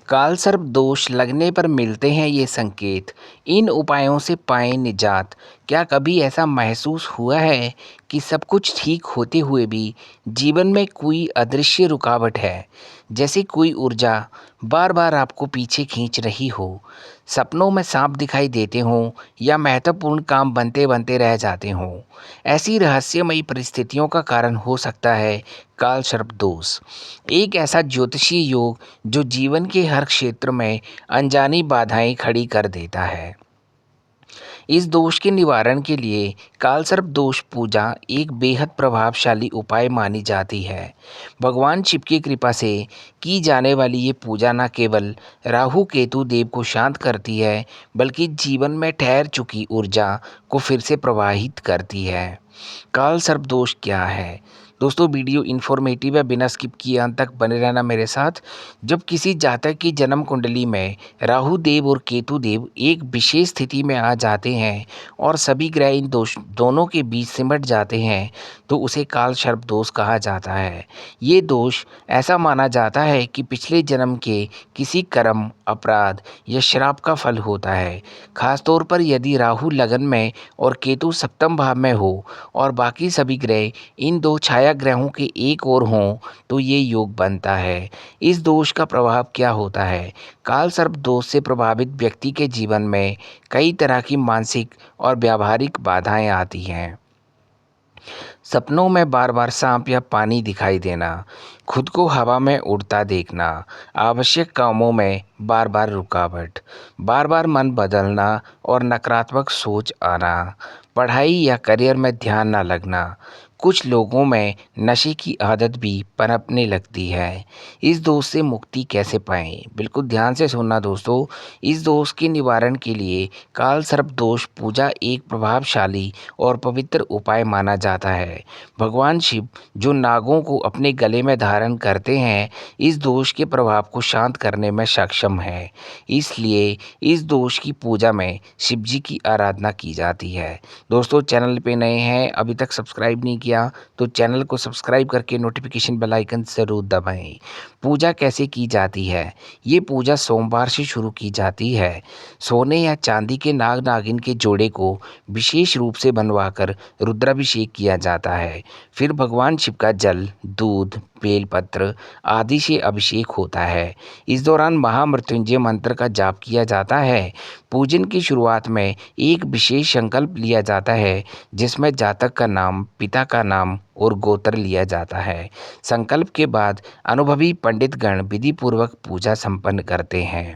कालसर्प दोष लगने पर मिलते हैं ये संकेत। इन उपायों से पाएं निजात। क्या कभी ऐसा महसूस हुआ है कि सब कुछ ठीक होते हुए भी जीवन में कोई अदृश्य रुकावट है, जैसे कोई ऊर्जा बार बार आपको पीछे खींच रही हो? सपनों में सांप दिखाई देते हों या महत्वपूर्ण काम बनते बनते रह जाते हों। ऐसी रहस्यमयी परिस्थितियों का कारण हो सकता है काल सर्प दोष, एक ऐसा ज्योतिषीय योग जो जीवन के हर क्षेत्र में अनजानी बाधाएं खड़ी कर देता है। इस दोष के निवारण के लिए कालसर्प दोष पूजा एक बेहद प्रभावशाली उपाय मानी जाती है। भगवान शिव की कृपा से की जाने वाली ये पूजा न केवल राहु केतु देव को शांत करती है, बल्कि जीवन में ठहर चुकी ऊर्जा को फिर से प्रवाहित करती है। काल सर्प दोष क्या है? दोस्तों, वीडियो इन्फॉर्मेटिव है, बिना स्किप किए अंत तक बने रहना मेरे साथ। जब किसी जातक की जन्म कुंडली में राहु देव और केतु देव एक विशेष स्थिति में आ जाते हैं और सभी ग्रह इन दोनों के बीच सिमट जाते हैं, तो उसे काल सर्प दोष कहा जाता है। ये दोष ऐसा माना जाता है कि पिछले जन्म के किसी कर्म, अपराध या श्राप का फल होता है। खासतौर पर यदि राहु लगन में और केतु सप्तम भाव में हो और बाकी सभी ग्रह इन दो छाया ग्रहों के एक ओर हों, तो ये योग बनता है। इस दोष का प्रभाव क्या होता है? काल सर्प दोष से प्रभावित व्यक्ति के जीवन में कई तरह की मानसिक और व्यावहारिक बाधाएं आती हैं। सपनों में बार बार सांप या पानी दिखाई देना, खुद को हवा में उड़ता देखना, आवश्यक कामों में बार बार रुकावट, बार बार मन बदलना और नकारात्मक सोच आना, पढ़ाई या करियर में ध्यान न लगना। कुछ लोगों में नशे की आदत भी पनपने लगती है। इस दोष से मुक्ति कैसे पाएं? बिल्कुल ध्यान से सुनना दोस्तों। इस दोष के निवारण के लिए काल सर्प दोष पूजा एक प्रभावशाली और पवित्र उपाय माना जाता है। भगवान शिव जो नागों को अपने गले में धारण करते हैं, इस दोष के प्रभाव को शांत करने में सक्षम है। इसलिए इस दोष की पूजा में शिव जी की आराधना की जाती है। दोस्तों, चैनल पे नए हैं, अभी तक सब्सक्राइब नहीं किया तो चैनल को सब्सक्राइब करके नोटिफिकेशन बेल आइकन ज़रूर दबाएं। पूजा कैसे की जाती है? ये पूजा सोमवार से शुरू की जाती है। सोने या चांदी के नाग नागिन के जोड़े को विशेष रूप से बनवाकर रुद्राभिषेक किया जाता है। फिर भगवान शिव का जल, दूध, बेलपत्र आदि से अभिषेक होता है। इस दौरान महामृत्युंजय मंत्र का जाप किया जाता है। पूजन की शुरुआत में एक विशेष संकल्प लिया जाता है, जिसमें जातक का नाम, पिता का नाम और गोत्र लिया जाता है। संकल्प के बाद अनुभवी पंडित गण विधि पूर्वक पूजा संपन्न करते हैं।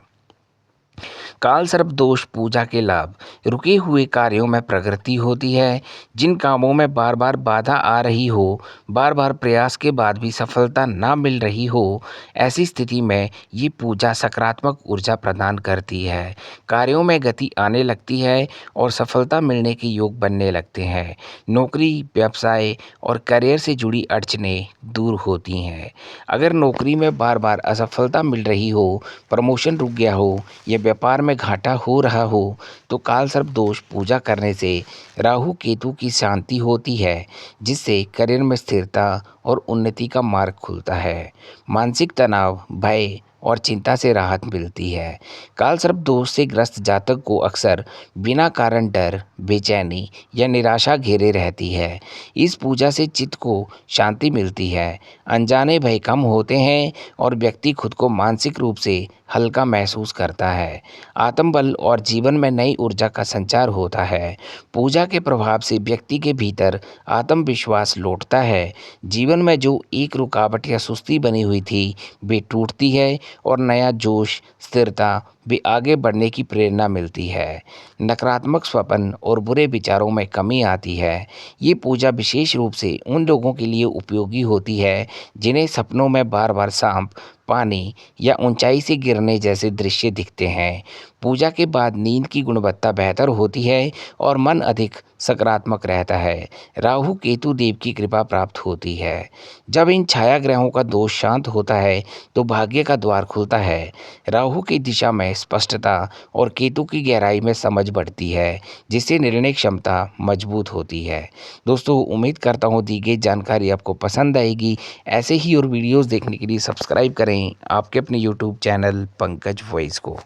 काल सर्प दोष पूजा के लाभ। रुके हुए कार्यों में प्रगति होती है। जिन कामों में बार बार बाधा आ रही हो, बार बार प्रयास के बाद भी सफलता ना मिल रही हो, ऐसी स्थिति में ये पूजा सकारात्मक ऊर्जा प्रदान करती है। कार्यों में गति आने लगती है और सफलता मिलने के योग बनने लगते हैं। नौकरी, व्यवसाय और करियर से जुड़ी अड़चनें दूर होती हैं। अगर नौकरी में बार बार असफलता मिल रही हो, प्रमोशन रुक गया हो या व्यापार में घाटा हो रहा हो, तो काल सर्प दोष पूजा करने से राहु केतु की शांति होती है, जिससे करियर में स्थिरता और उन्नति का मार्ग खुलता है। मानसिक तनाव, भय और चिंता से राहत मिलती है। काल सर्प दोष से ग्रस्त जातक को अक्सर बिना कारण डर, बेचैनी या निराशा घेरे रहती है। इस पूजा से चित्त को शांति मिलती है, अनजाने भय कम होते हैं और व्यक्ति खुद को मानसिक रूप से हल्का महसूस करता है। आत्मबल और जीवन में नई ऊर्जा का संचार होता है। पूजा के प्रभाव से व्यक्ति के भीतर आत्मविश्वास लौटता है। जीवन में जो एक रुकावट या सुस्ती बनी हुई थी, वे टूटती है और नया जोश, स्थिरता वे आगे बढ़ने की प्रेरणा मिलती है। नकारात्मक स्वप्न और बुरे विचारों में कमी आती है। ये पूजा विशेष रूप से उन लोगों के लिए उपयोगी होती है जिन्हें सपनों में बार बार सांप, पानी या ऊंचाई से गिरने जैसे दृश्य दिखते हैं। पूजा के बाद नींद की गुणवत्ता बेहतर होती है और मन अधिक सकारात्मक रहता है। राहु केतु देव की कृपा प्राप्त होती है। जब इन छाया ग्रहों का दोष शांत होता है तो भाग्य का द्वार खुलता है। राहु की दिशा में स्पष्टता और केतु की गहराई में समझ बढ़ती है, जिससे निर्णय क्षमता मजबूत होती है। दोस्तों, उम्मीद करता हूँ दी गई जानकारी आपको पसंद आएगी। ऐसे ही और वीडियोस देखने के लिए सब्सक्राइब करें आपके अपने यूट्यूब चैनल पंकज वॉइस को।